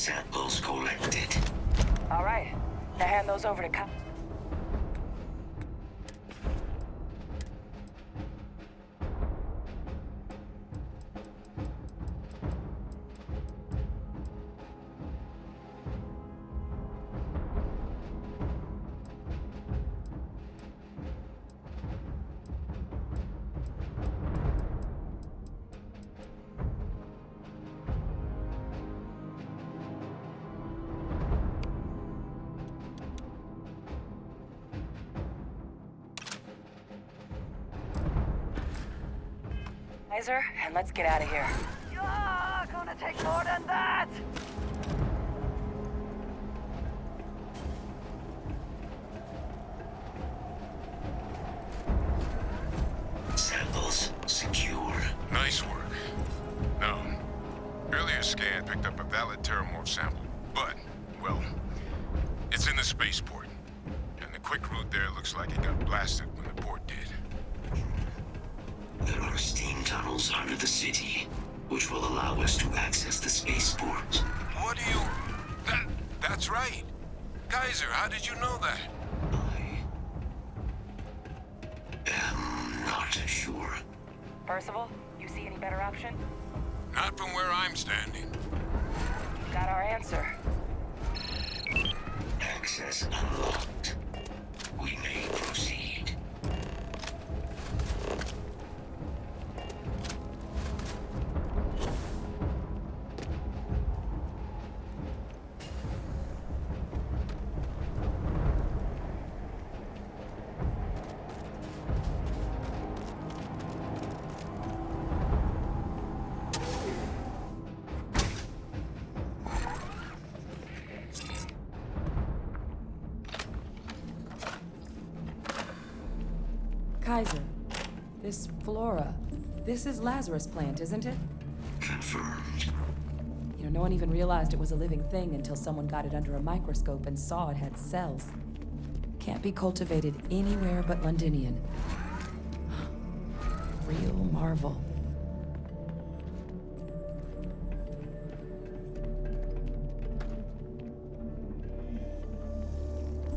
Samples collected. All right. Now hand those over to Kaiser, and let's get out of here. Yeah, gonna take more than that! Samples secure. Nice work. No. Earlier scan picked up a valid Terramorph sample, but, well, it's in the spaceport. And the quick route there looks like it got blasted when the port did. There are steam tunnels under the city, which will allow us to access the spaceport. What do you... That's right. Kaiser, how did you know that? I am not sure. Percival, you see any better option? Not from where I'm standing. Got our answer. Access unlocked. We may proceed. Kaiser, this flora, this is Lazarus plant, isn't it? Confirmed. You know, no one even realized it was a living thing until someone got it under a microscope and saw it had cells. Can't be cultivated anywhere but Londinian. Real marvel.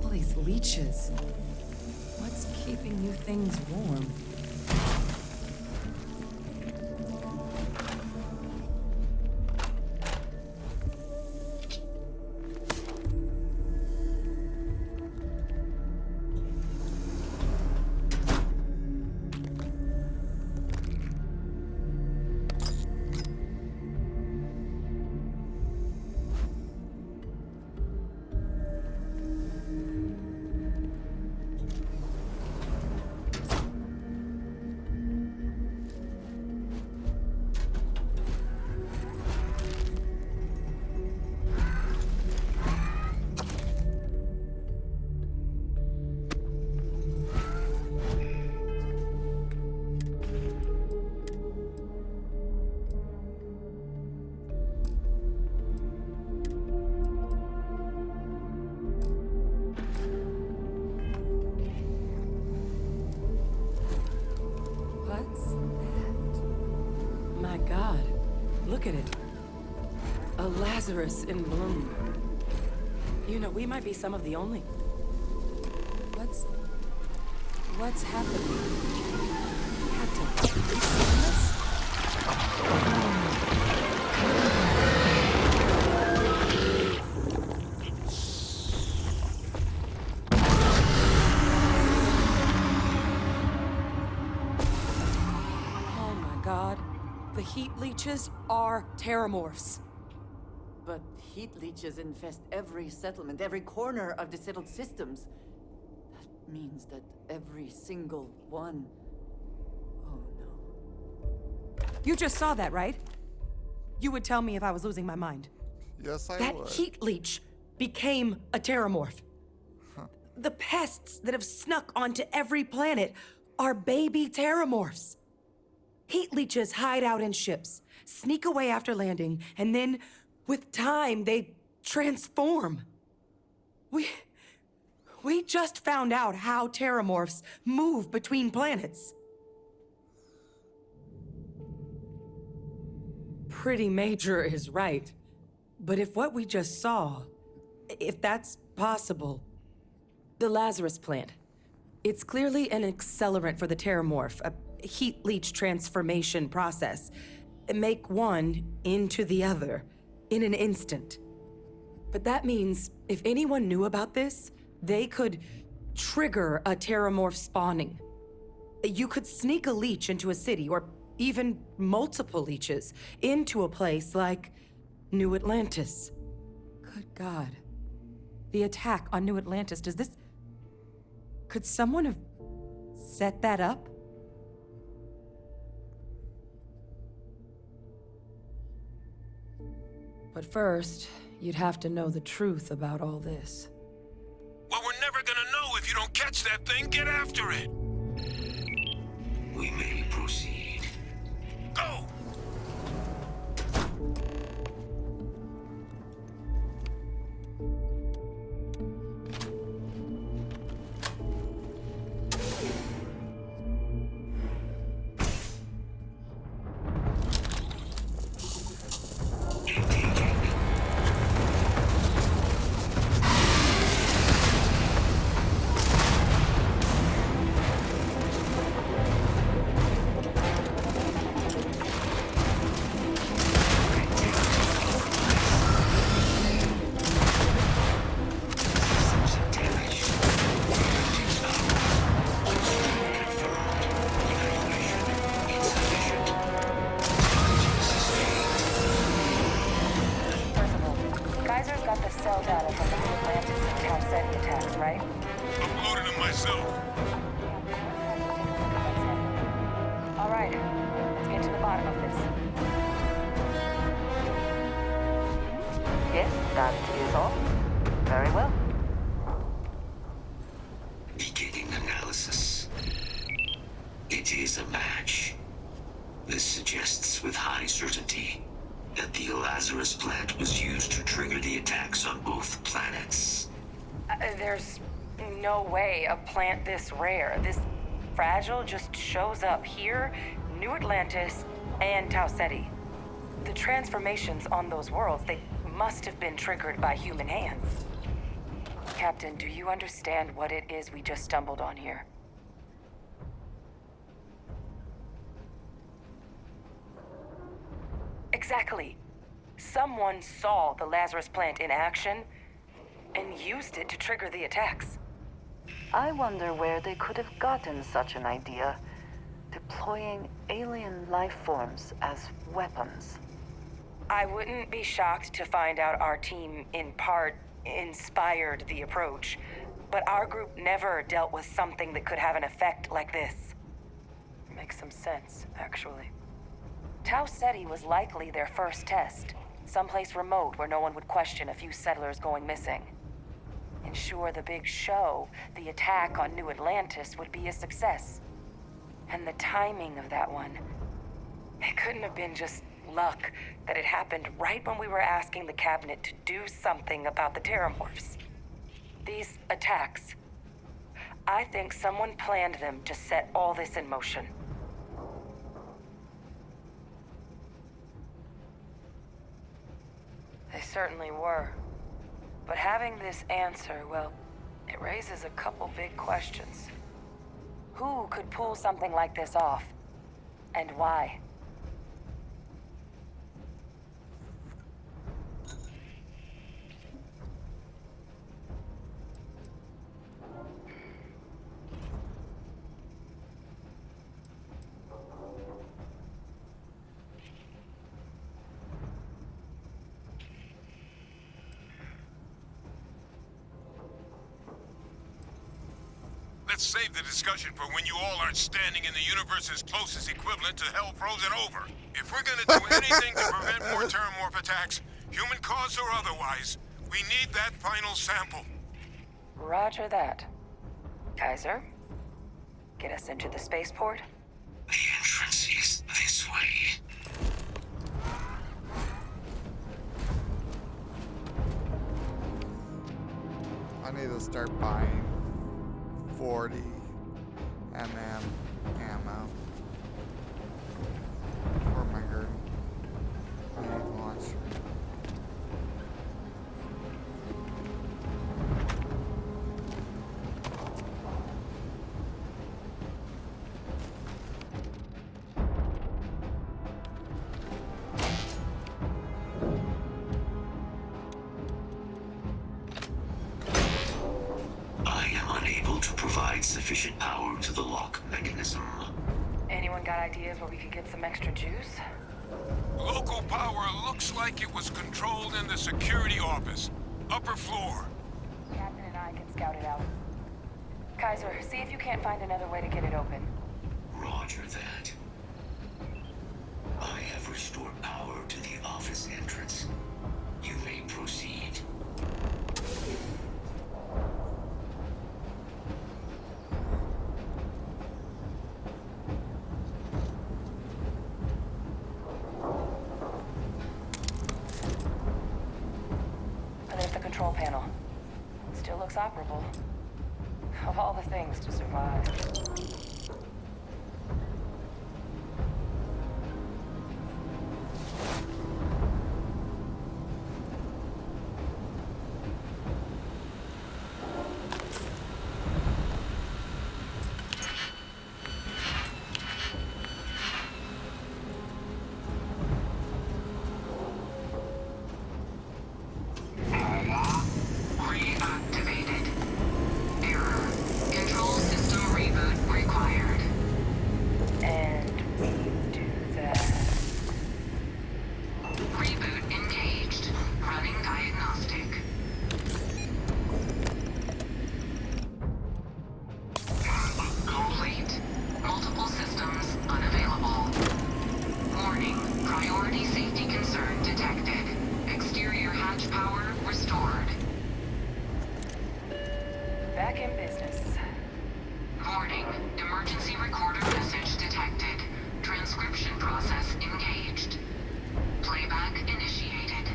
All these leeches. What's keeping you things warm? Look at it. A Lazarus in bloom. You know, we might be some of the only... What's happening? Captain, you seen this? Oh my God. The heat leeches are Terramorphs. But heat leeches infest every settlement, every corner of the settled systems. That means that every single one... Oh no. You just saw that, right? You would tell me if I was losing my mind. Yes, I That would. heat leech became a Terramorph. The pests that have snuck onto every planet are baby Terramorphs. Heat leeches hide out in ships, sneak away after landing, and then, with time, they transform. We just found out how Terramorphs move between planets. Pretty Major is right. But if what we just saw, if that's possible, the Lazarus plant, it's clearly an accelerant for the Terramorph, a heat leach transformation process. Make one into the other in an instant. But that means if anyone knew about this, they could trigger a Terramorph spawning. You could sneak a leech into a city, or even multiple leeches, into a place like New Atlantis. Good God. The attack on New Atlantis, could someone have set that up? But first, you'd have to know the truth about all this. Well, we're never gonna know if you don't catch that thing. Get after it. We may proceed. Go! Cell data from the New Atlantis and Tau Ceti attacks, right? Uploaded them myself. All right, let's get to the bottom of this. Yes, that is all. Very well. Beginning analysis. It is a match. This suggests with high certainty that the Lazarus plant was used to trigger the attacks on both planets. There's no way a plant this rare, this fragile, just shows up here, New Atlantis, and Tau Ceti. The transformations on those worlds, they must have been triggered by human hands. Captain, do you understand what it is we just stumbled on here? Exactly. Someone saw the Lazarus plant in action and used it to trigger the attacks. I wonder where they could have gotten such an idea, deploying alien life forms as weapons. I wouldn't be shocked to find out our team, in part, inspired the approach, but our group never dealt with something that could have an effect like this. Makes some sense, actually. Tau Ceti was likely their first test, someplace remote where no one would question a few settlers going missing. Ensure the big show, the attack on New Atlantis, would be a success. And the timing of that one, it couldn't have been just luck that it happened right when we were asking the cabinet to do something about the Terramorphs. These attacks, I think someone planned them to set all this in motion. They certainly were. But having this answer, well, it raises a couple big questions. Who could pull something like this off? And why? Let's save the discussion for when you all aren't standing in the universe's closest equivalent to hell frozen over. If we're gonna do anything to prevent more Terramorph attacks, human cause or otherwise, we need that final sample. Roger that. Kaiser, get us into the spaceport? The entrance is this way. I need to start buying 40 mm ammo for my grenade launcher. able to provide sufficient power to the lock mechanism. Anyone got ideas where we could get some extra juice? Local power looks like it was controlled in the security office. Upper floor. Captain and I can scout it out. Kaiser, see if you can't find another way to get it open. Roger that. I have restored power to the office entrance. You may proceed. And there's the control panel. Still looks operable. Of all the things to survive. Reactivated. Error. Control system reboot required. And we do that. Reboot engaged. Running diagnostic. Complete. Multiple systems unavailable. Warning. Priority safety concern detected. Exterior hatch power restored. Back in business. Warning. Emergency recorder message detected. Transcription process engaged. Playback initiated.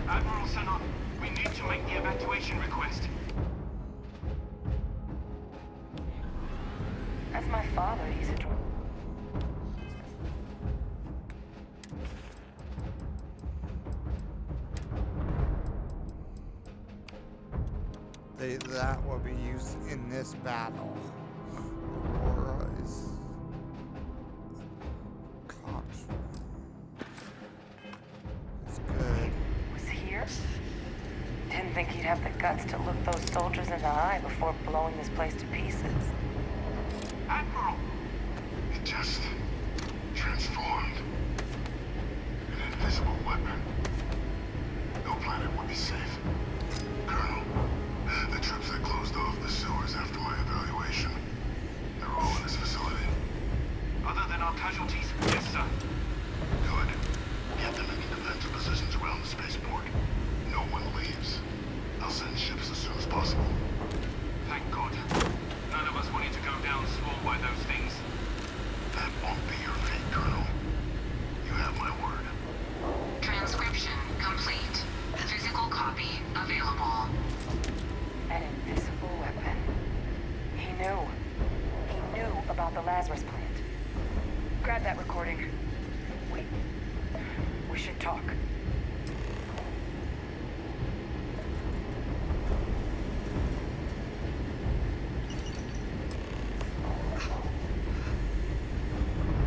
Admiral Sanon, we need to make the evacuation request. That's my father. He's a That will be used in this battle. Aurora is caught. It's good. was here. Didn't think he'd have the guts to look those soldiers in the eye before blowing this place to pieces. Admiral! It just transformed. An invisible weapon. No planet would be safe. Colonel, the troops that closed off the sewers after my evaluation, they're all in this facility. Other than our casualties, yes, sir. Good. Get them into defensive positions around the spaceport. No one leaves. I'll send ships as soon as possible. Thank God. None of us wanted to go down swarmed by those things. That won't be your fate, Colonel. You have my word. Transcription complete. Physical copy available. An invisible weapon. He knew. He knew about the Lazarus plant. Grab that recording. We should talk.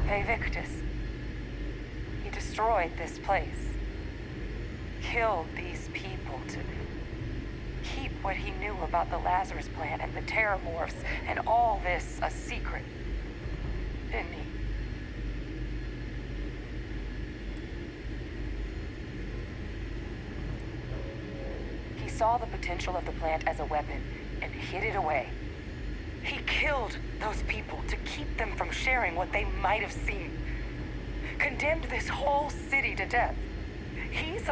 Hey, Victus. He destroyed this place. Killed these people to keep what he knew about the Lazarus plant and the Terramorphs and all this a secret. Didn't he? He saw the potential of the plant as a weapon and hid it away. He killed those people to keep them from sharing what they might have seen. Condemned this whole city to death. He's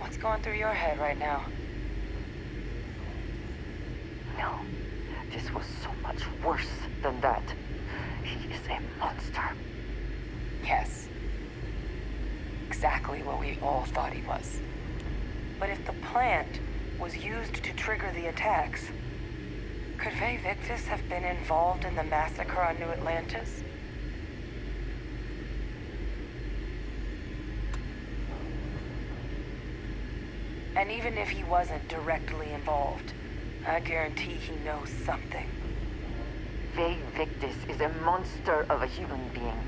What's going through your head right now? No, this was so much worse than that. He is a monster. exactly what we all thought he was. But if the plant was used to trigger the attacks, could Vey Victus have been involved in the massacre on New Atlantis? And even if he wasn't directly involved, I guarantee he knows something. Vey Victus is a monster of a human being.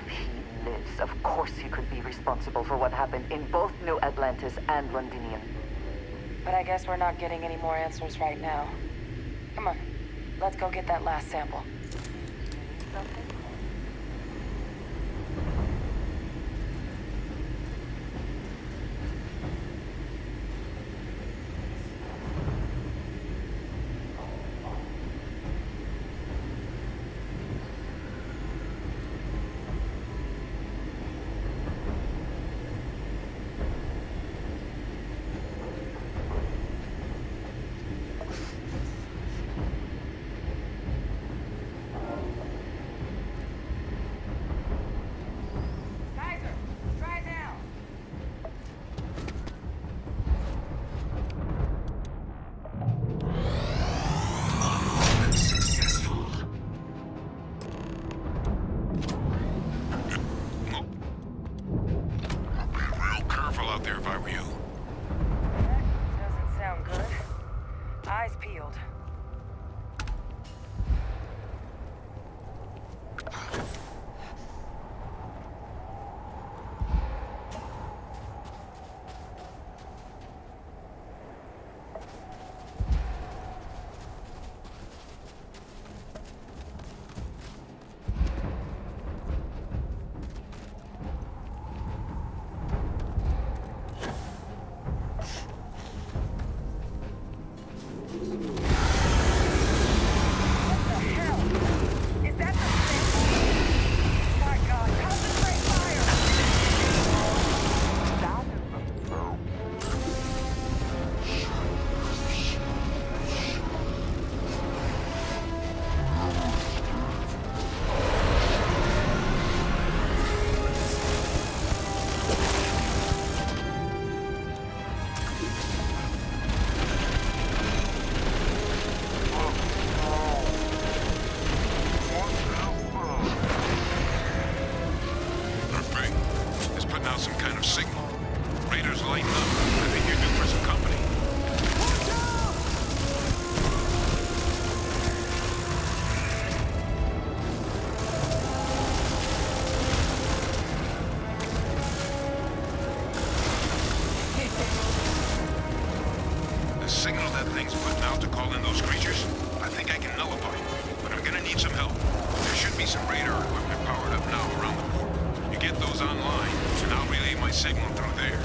If he lives, of course he could be responsible for what happened in both New Atlantis and Londinium. But I guess we're not getting any more answers right now. Come on, let's go get that last sample. Something? Kaiser, try now. Successful. Oh. I'd be real careful out there if I were you. That doesn't sound good. Eyes peeled. Is that the thing? My God, concentrate fire! That thing is putting out some kind of signal. Radar's lighting up. I think you're due for some company. The signal that thing's putting out to call in those creatures, I think I can nullify it. But I'm gonna need some help. There should be some radar equipment powered up now around the port. You get those online, and I'll relay my signal through there.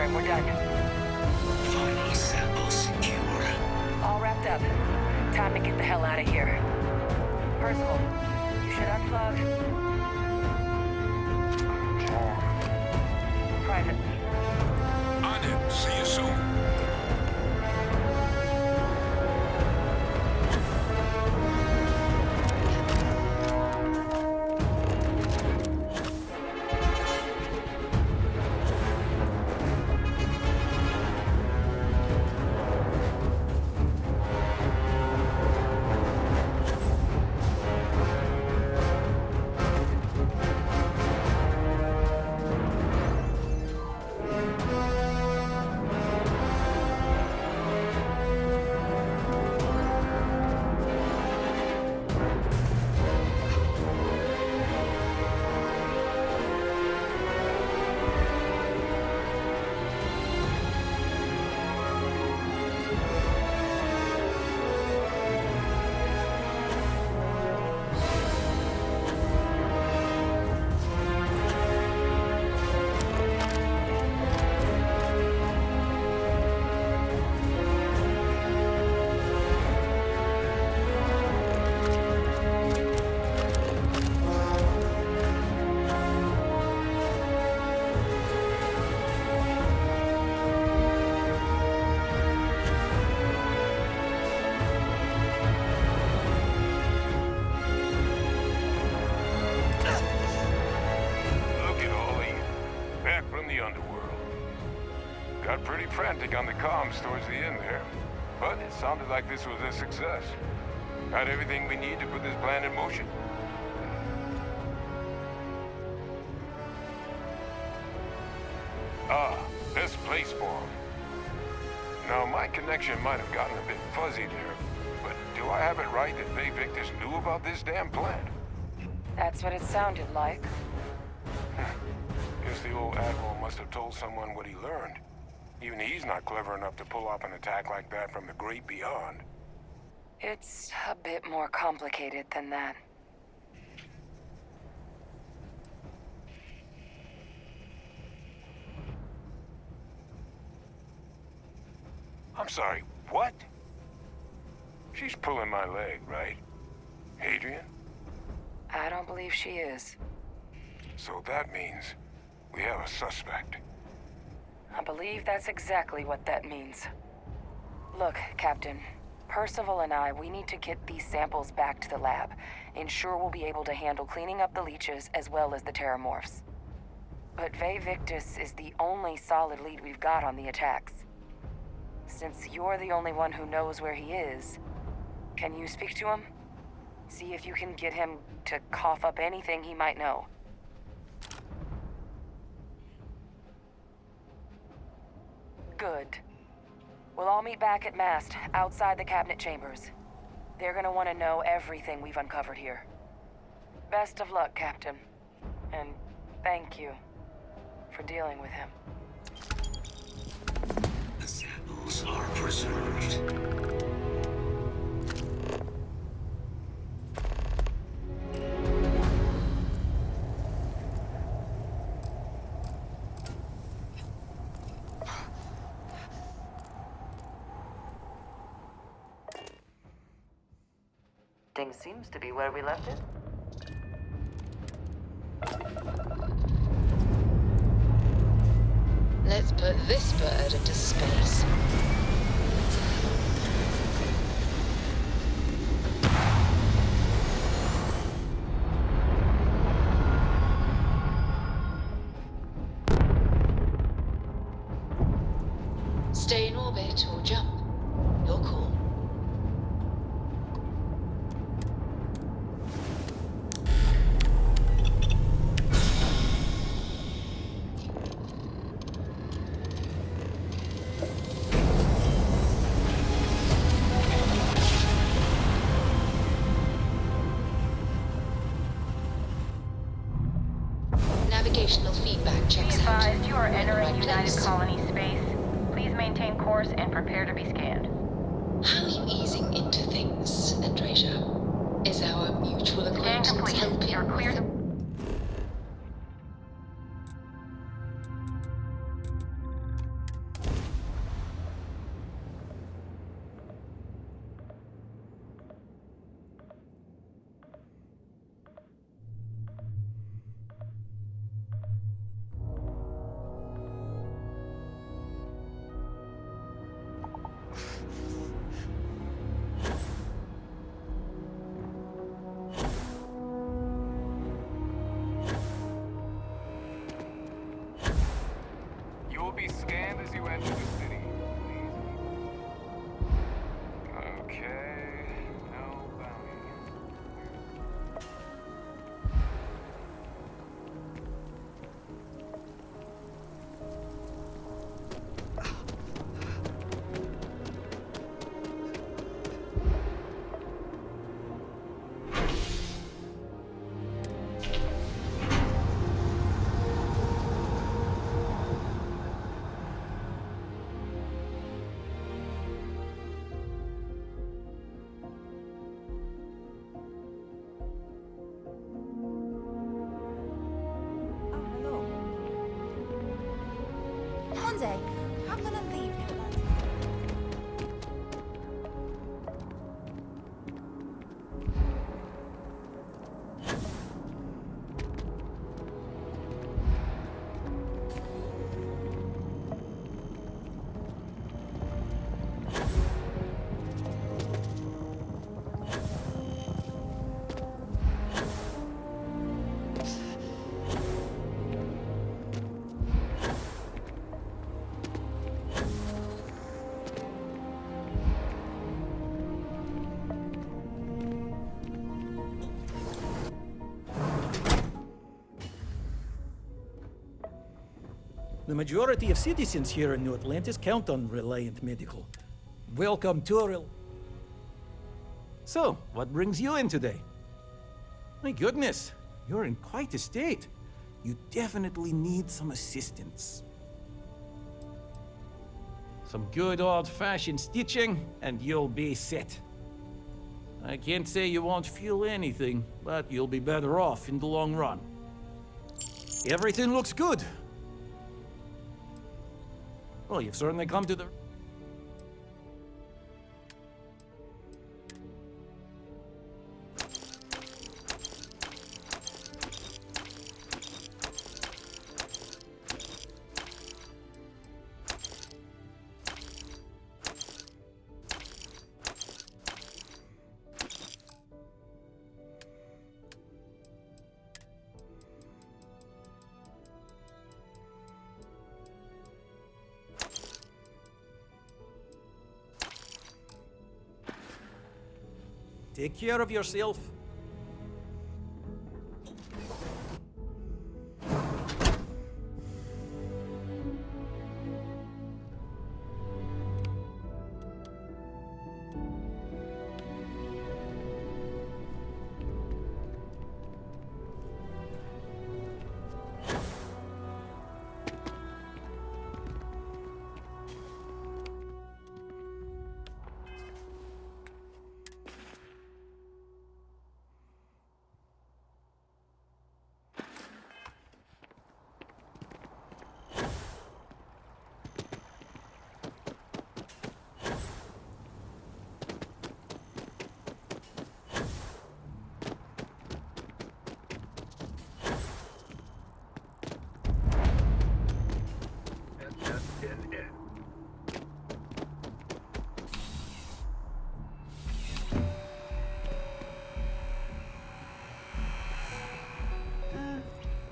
and we're done. Final sample secure. All wrapped up. Time to get the hell out of here. Percival, you should unplug. Private. On it. See you soon. Got pretty frantic on the comms towards the end there. But it sounded like this was a success. Got everything we need to put this plan in motion. Ah, this place form. Now, my connection might have gotten a bit fuzzy there, but do I have it right that Faye Victus knew about this damn plan? That's what it sounded like. Guess the old Admiral must have told someone what he learned. Even he's not clever enough to pull off an attack like that from the great beyond. It's a bit more complicated than that. I'm sorry, what? She's pulling my leg, right? Adrian? I don't believe she is. So that means we have a suspect. I believe that's exactly what that means. Look, Captain. Percival and we need to get these samples back to the lab. Ensure we'll be able to handle cleaning up the leeches as well as the terramorphs. But Faye Victus is the only solid lead we've got on the attacks. Since you're the only one who knows where he is, can you speak to him? See if you can get him to cough up anything he might know. Good. We'll all meet back at Mast, outside the cabinet chambers. They're gonna want to know everything we've uncovered here. Best of luck, Captain. And thank you for dealing with him. The samples are preserved. Thing seems to be where we left it. Let's put this bird into space. Stay in orbit or jump. Your call. Navigational feedback checks out. Be advised, you are We're in the entering right United place. Colony space. Please maintain course and prepare to be scanned. How are you easing into things, Andreja? Is our mutual Scan acquaintance complete. helping? You're clear to... as you enter the city, please. Okay, no bounty. Hello. Monday, I'm gonna leave New Atlantis. The majority of citizens here in New Atlantis count on Reliant Medical. Welcome to So, what brings you in today? My goodness, you're in quite a state. You definitely need some assistance. Some good old-fashioned stitching, and you'll be set. I can't say you won't feel anything, but you'll be better off in the long run. Everything looks good. Well, you've certainly come to the... Take care of yourself.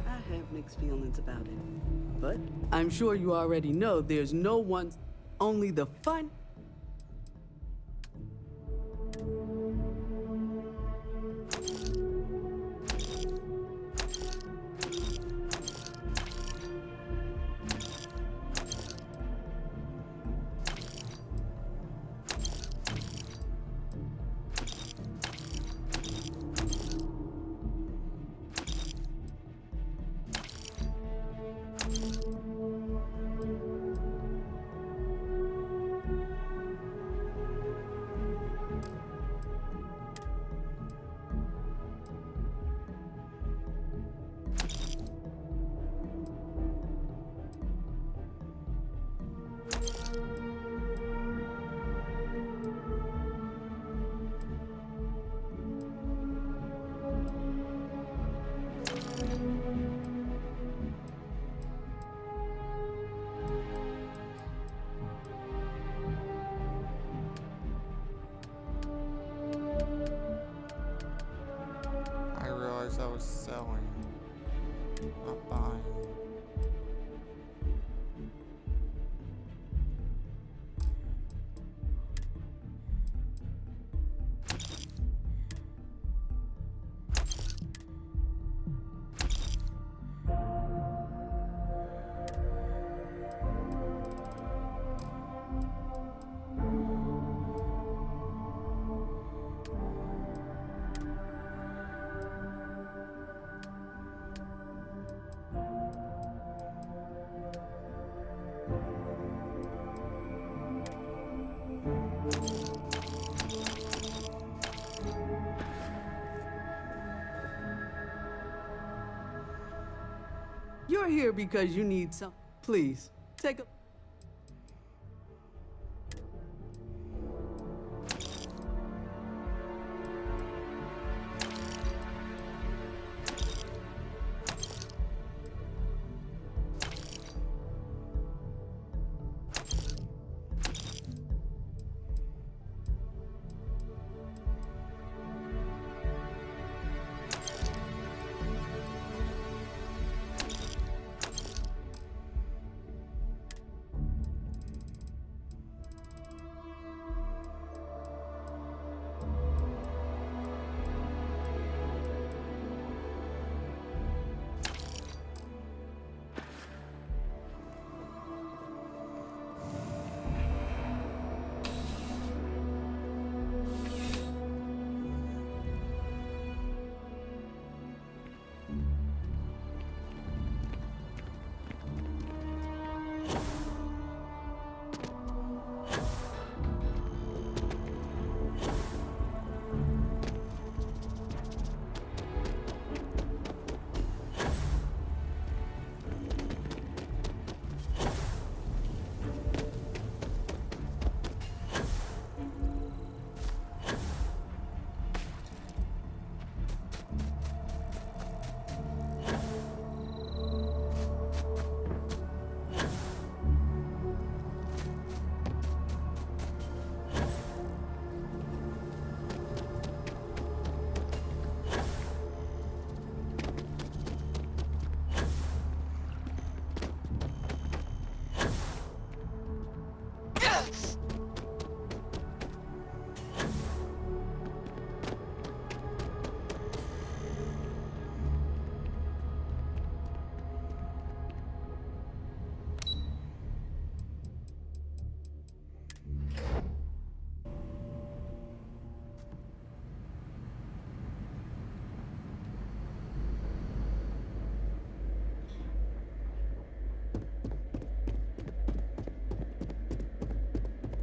I have mixed feelings about it. But I'm sure you already know there's no one, only the fun. you're here because you need some. Please, take a.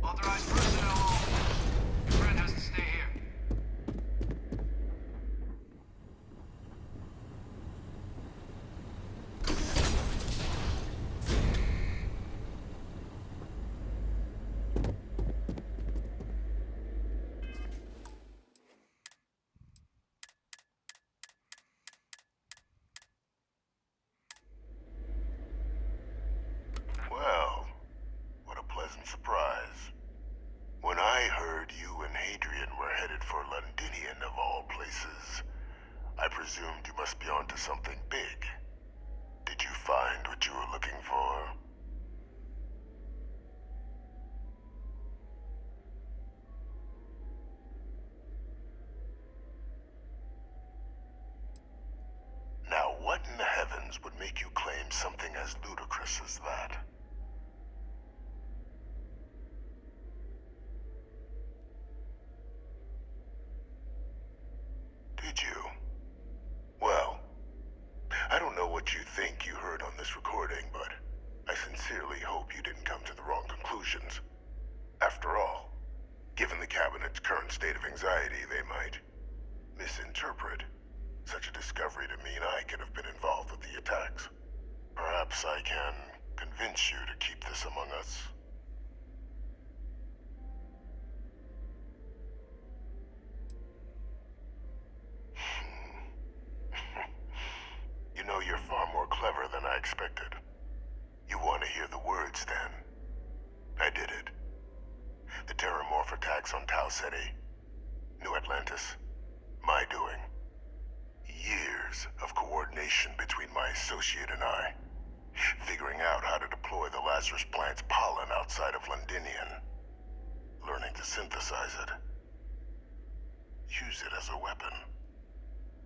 Authorized personnel only. Fred has to stay here. Well, what a pleasant surprise. When I heard you and Hadrian were headed for Londinian of all places, I presumed you must be onto something big. Did you find what you were looking for? Now, what in the heavens would make you claim something as ludicrous as that? Did you? Well, I don't know what you think you heard on this recording, but I sincerely hope you didn't come to the wrong conclusions. After all, given the Cabinet's current state of anxiety, they might misinterpret such a discovery to mean I could have been involved with the attacks. Perhaps I can convince you to keep this among us. You know, you're far more clever than I expected. You want to hear the words, then? I did it. The Terramorph attacks on Tau Ceti, New Atlantis, my doing. Years of coordination between my associate and I, figuring out how to deploy the Lazarus plant's pollen outside of Londinian, learning to synthesize it, use it as a weapon.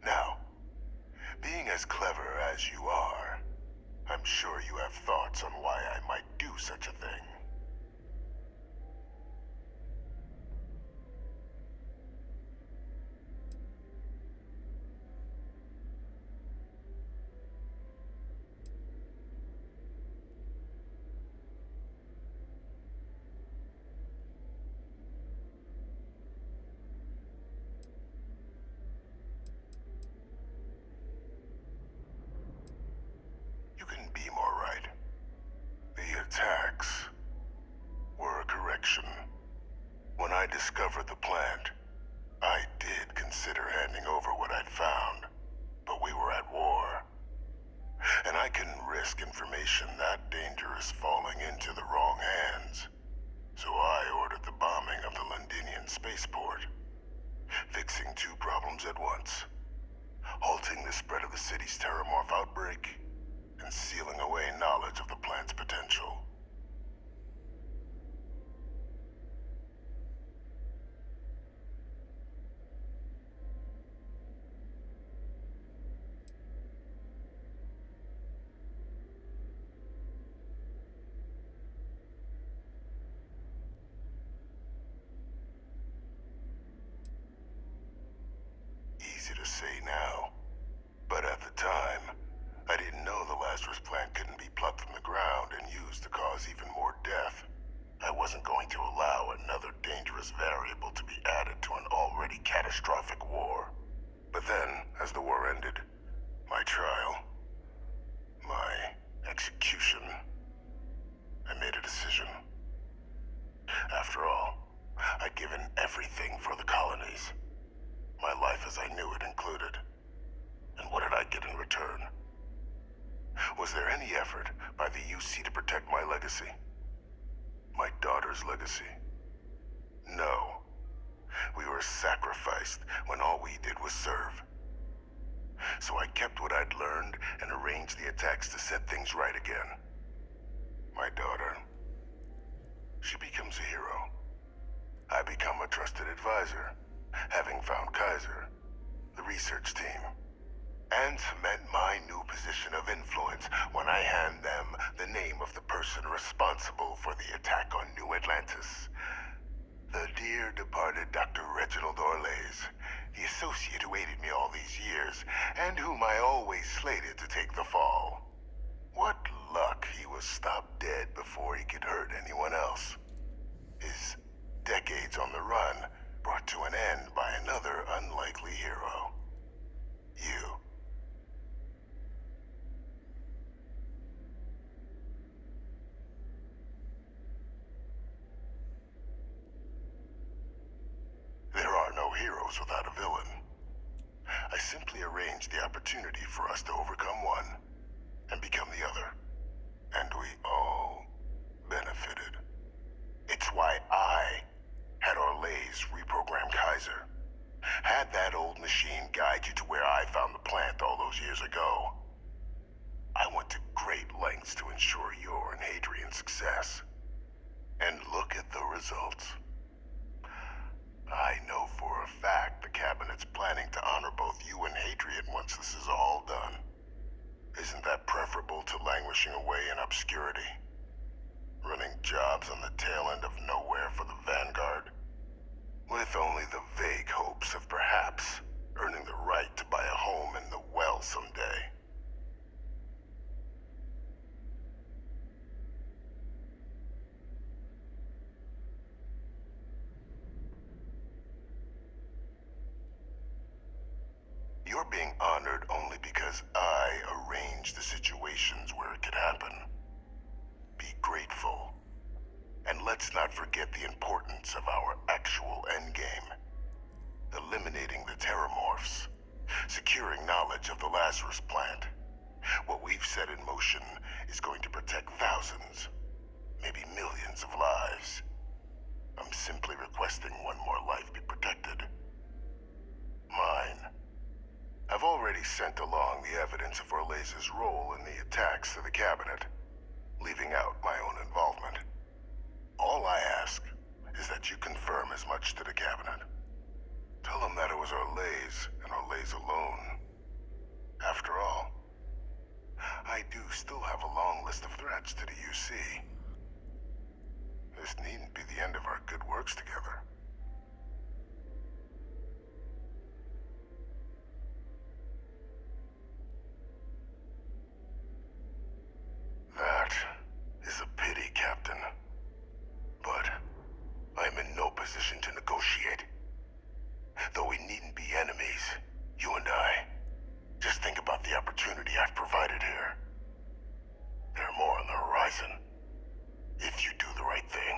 Now, being as clever as you are, I'm sure you have thoughts on why I might do such a thing. You can I discovered the plant, I did consider handing over what I'd found, but we were at war. And I couldn't risk information that dangerous falling into the wrong hands. So I ordered the bombing of the Londinian spaceport, fixing two problems at once. Halting the spread of the city's terramorph outbreak, and sealing away knowledge of the plant's potential. Easy to say now, but at the time, I didn't know the Lazarus plant couldn't be plucked from the ground and used to cause even more death. I wasn't going to allow another dangerous variable to be added to an already catastrophic war. But then, as the war ended, my trial, my execution, I made a decision. After all, I'd given everything for the colonies. My life as I knew it included. And what did I get in return? Was there any effort by the UC to protect my legacy? My daughter's legacy? No. We were sacrificed when all we did was serve. So I kept what I'd learned and arranged the attacks to set things right again. My daughter, she becomes a hero. I become a trusted advisor, having found Kaiser, the research team, and cement my new position of influence when I hand them the name of the person responsible for the attack on New Atlantis. The dear departed Dr. Reginald Orlays, the associate who aided me all these years, and whom I always slated to take the fall. What luck he was stopped dead before he could hurt anyone else. His decades on the run brought to an end by another unlikely hero. You. There are no heroes without a villain. I simply arranged the opportunity for us to overcome one and become the other. And we all benefited. It's why I had Orlays reprogram Kaiser. Had that old machine guide you to where I found the plant all those years ago. I went to great lengths to ensure your and Hadrian's success. And look at the results. I know for a fact the Cabinet's planning to honor both you and Hadrian once this is all done. Isn't that preferable to languishing away in obscurity? Running jobs on the tail end of nowhere for the Vanguard? With only the vague hopes of perhaps earning the right to buy a home in the well someday. You're being honored only because I arranged the situations where it could happen. Be grateful. And let's not forget the importance of our actual endgame. Eliminating the Terramorphs. Securing knowledge of the Lazarus plant. What we've set in motion is going to protect thousands, maybe millions of lives. I'm simply requesting one more life be protected. Mine. I've already sent along the evidence of Orlays' role in the attacks to the Cabinet, leaving out my own involvement. All I ask is that you confirm as much to the Cabinet. Tell them that it was Orlays and Orlays alone. After all, I do still have a long list of threats to the UC. This needn't be the end of our good works together. That is a pity, Captain. But I'm in no position to negotiate. Though we needn't be enemies, you and I. Just think about the opportunity I've provided here. There are more on the horizon. If you do the right thing.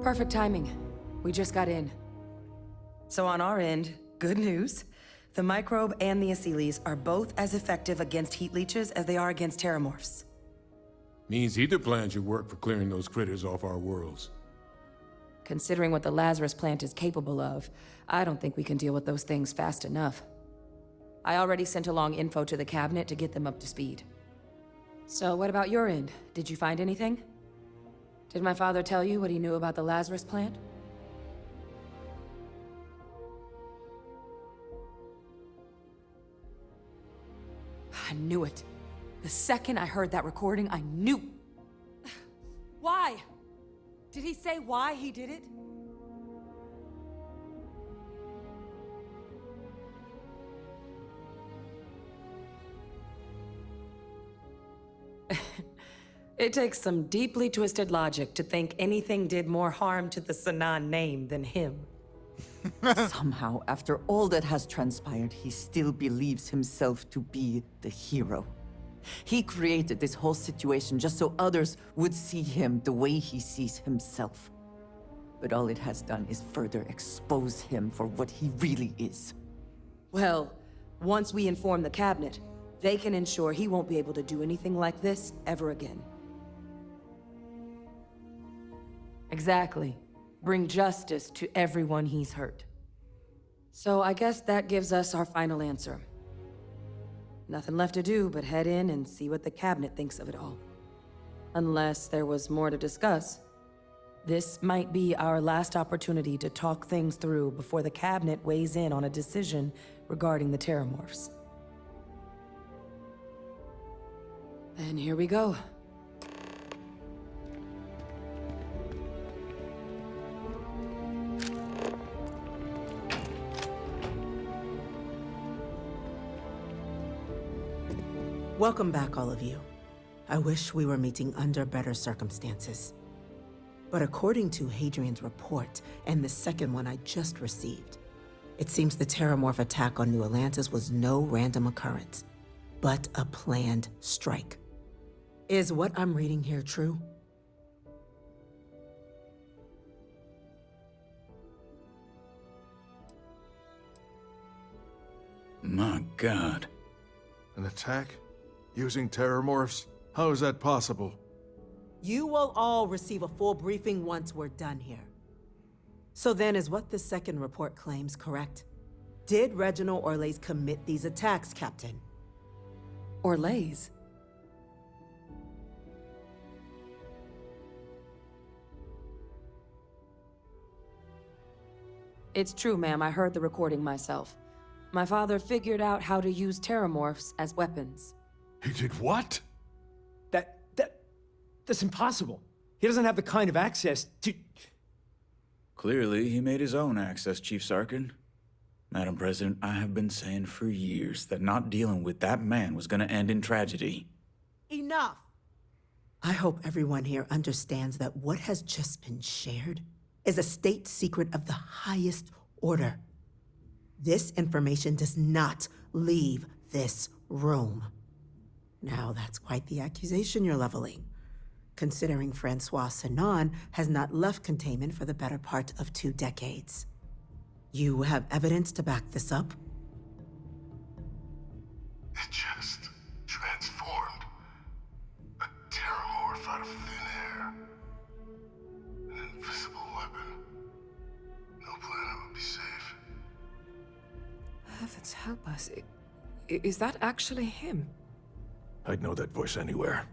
Perfect timing. We just got in. So on our end, good news. The microbe and the Asylees are both as effective against heat leeches as they are against terramorphs. Means either plan should work for clearing those critters off our worlds. Considering what the Lazarus plant is capable of, I don't think we can deal with those things fast enough. I already sent along info to the cabinet to get them up to speed. So what about your end? Did you find anything? Did my father tell you what he knew about the Lazarus plant? I knew it. The second I heard that recording, I knew. Why? Did he say why he did it? It takes some deeply twisted logic to think anything did more harm to the Sanan name than him. Somehow, after all that has transpired, he still believes himself to be the hero. He created this whole situation just so others would see him the way he sees himself. But all it has done is further expose him for what he really is. Well, once we inform the cabinet, they can ensure he won't be able to do anything like this ever again. Exactly. Bring justice to everyone he's hurt. So I guess that gives us our final answer. Nothing left to do but head in and see what the cabinet thinks of it all. Unless there was more to discuss. This might be our last opportunity to talk things through before the cabinet weighs in on a decision regarding the terramorphs. Then here we go. Welcome back, all of you. I wish we were meeting under better circumstances. But according to Hadrian's report, and the second one I just received, it seems the Terramorph attack on New Atlantis was no random occurrence, but a planned strike. Is what I'm reading here true? My God. An attack? Using terramorphs? How is that possible? You will all receive a full briefing once we're done here. So then, is what the second report claims correct? Did Reginald Orlays commit these attacks, Captain? Orlays? It's true, ma'am. I heard the recording myself. My father figured out how to use terramorphs as weapons. He did what? That's impossible. He doesn't have the kind of access to... Clearly, he made his own access, Chief Sarkin. Madam President, I have been saying for years that not dealing with that man was gonna end in tragedy. Enough! I hope everyone here understands that what has just been shared is a state secret of the highest order. This information does not leave this room. Now, that's quite the accusation you're leveling, considering Francois Sanan has not left containment for the better part of 2 decades. You have evidence to back this up? It just transformed. A terramorph out of thin air. An invisible weapon. No planet would be safe. Heavens help us. Is that actually him? I'd know that voice anywhere.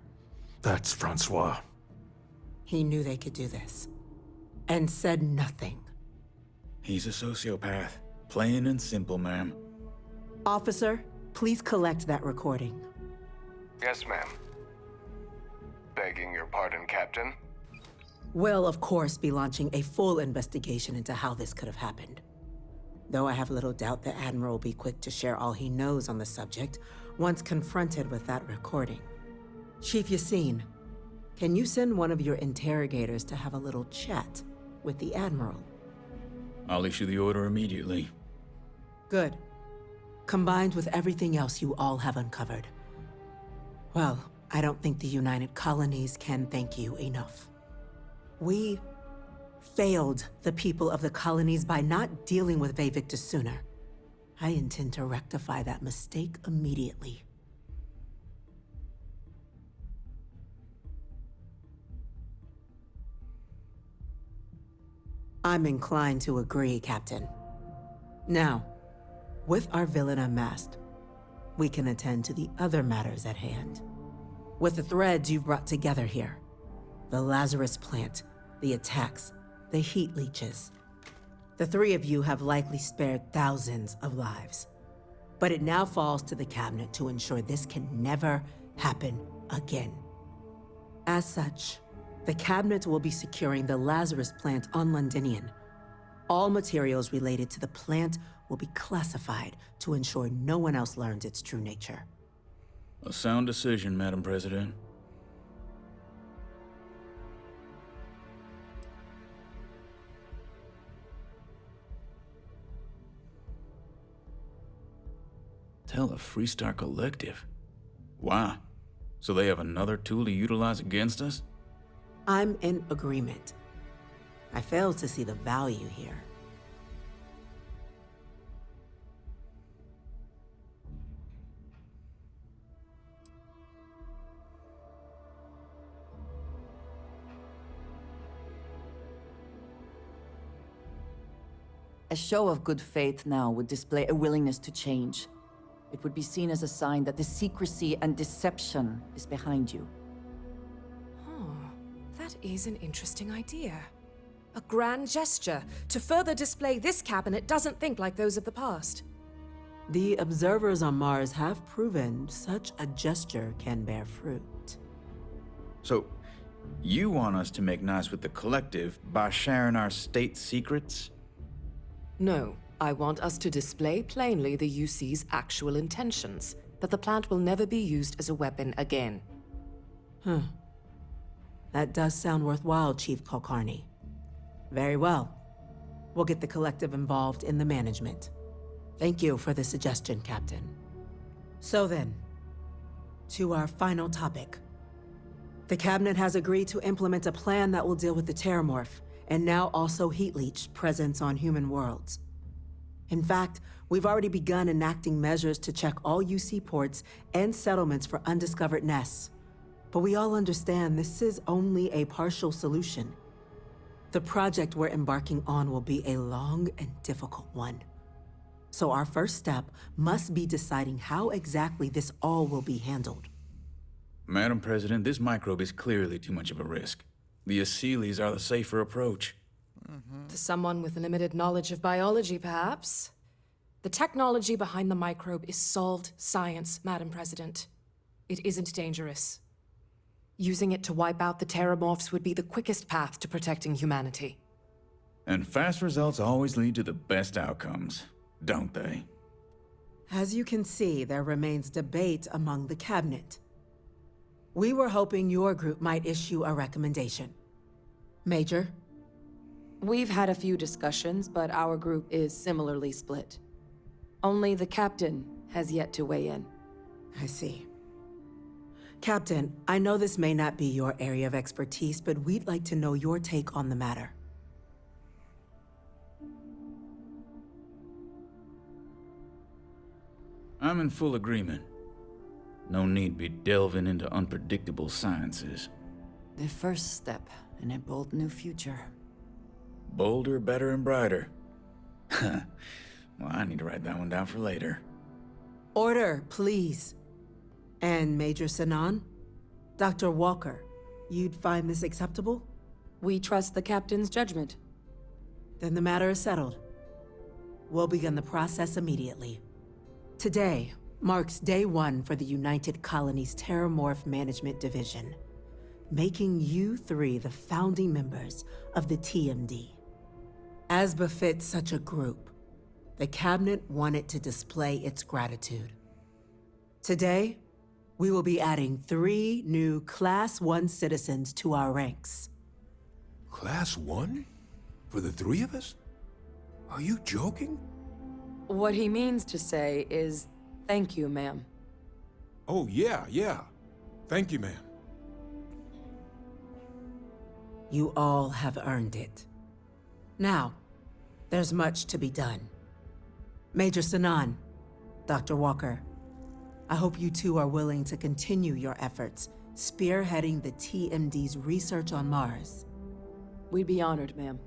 That's Francois. He knew they could do this, and said nothing. He's a sociopath. Plain and simple, ma'am. Officer, please collect that recording. Yes, ma'am. Begging your pardon, Captain? We'll, of course, be launching a full investigation into how this could have happened. Though I have little doubt the Admiral will be quick to share all he knows on the subject once confronted with that recording. Chief Yassine, can you send one of your interrogators to have a little chat with the Admiral? I'll issue the order immediately. Good. Combined with everything else you all have uncovered. Well, I don't think the United Colonies can thank you enough. We failed the people of the colonies by not dealing with Vavictus sooner. I intend to rectify that mistake immediately. I'm inclined to agree, Captain. Now, with our villain unmasked, we can attend to the other matters at hand. With the threads you've brought together here, the Lazarus plant, the attacks, the heat leeches, the three of you have likely spared thousands of lives. But it now falls to the Cabinet to ensure this can never happen again. As such, the Cabinet will be securing the Lazarus plant on Londinian. All materials related to the plant will be classified to ensure no one else learns its true nature. A sound decision, Madam President. Tell the Freestar Collective. Wow. So they have another tool to utilize against us? I'm in agreement. I fail to see the value here. A show of good faith now would display a willingness to change. It would be seen as a sign that the secrecy and deception is behind you. That is an interesting idea. A grand gesture to further display this cabinet doesn't think like those of the past. The observers on Mars have proven such a gesture can bear fruit. So, you want us to make nice with the Collective by sharing our state secrets? No, I want us to display plainly the UC's actual intentions, that the plant will never be used as a weapon again. That does sound worthwhile, Chief Kulkarni. Very well. We'll get the Collective involved in the management. Thank you for the suggestion, Captain. So then, to our final topic. The Cabinet has agreed to implement a plan that will deal with the Terramorph, and now also Heat Leech presence on human worlds. In fact, we've already begun enacting measures to check all UC ports and settlements for undiscovered nests. But we all understand this is only a partial solution. The project we're embarking on will be a long and difficult one. So our first step must be deciding how exactly this all will be handled. Madam President, this microbe is clearly too much of a risk. The Aseles are the safer approach. To someone with limited knowledge of biology, perhaps. The technology behind the microbe is solved science, Madam President. It isn't dangerous. Using it to wipe out the Terramorphs would be the quickest path to protecting humanity. And fast results always lead to the best outcomes, don't they? As you can see, there remains debate among the Cabinet. We were hoping your group might issue a recommendation. Major? We've had a few discussions, but our group is similarly split. Only the captain has yet to weigh in. I see. Captain, I know this may not be your area of expertise, but we'd like to know your take on the matter. I'm in full agreement. No need be delving into unpredictable sciences. The first step in a bold new future. Bolder, better, and brighter. Well, I need to write that one down for later. Order, please. And Major Sanan? Dr. Walker, you'd find this acceptable? We trust the captain's judgment. Then the matter is settled. We'll begin the process immediately. Today marks day one for the United Colonies Terramorph Management Division, making you three the founding members of the TMD. As befits such a group, the Cabinet wanted to display its gratitude. Today, we will be adding 3 new Class 1 citizens to our ranks. Class 1? For the 3 of us? Are you joking? What he means to say is, thank you, ma'am. Oh, yeah. Thank you, ma'am. You all have earned it. Now, there's much to be done. Major Sanan, Dr. Walker, I hope you two are willing to continue your efforts, spearheading the TMD's research on Mars. We'd be honored, ma'am.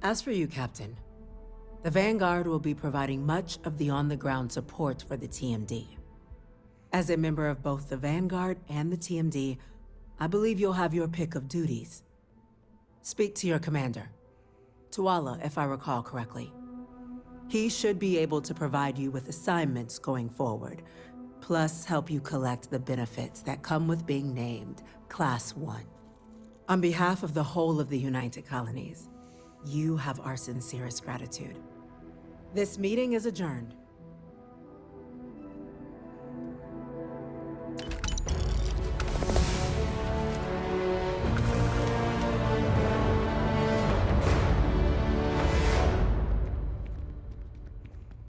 As for you, Captain, the Vanguard will be providing much of the on-the-ground support for the TMD. As a member of both the Vanguard and the TMD, I believe you'll have your pick of duties. Speak to your commander, Tuala, if I recall correctly. He should be able to provide you with assignments going forward, plus help you collect the benefits that come with being named Class 1. On behalf of the whole of the United Colonies, you have our sincerest gratitude. This meeting is adjourned.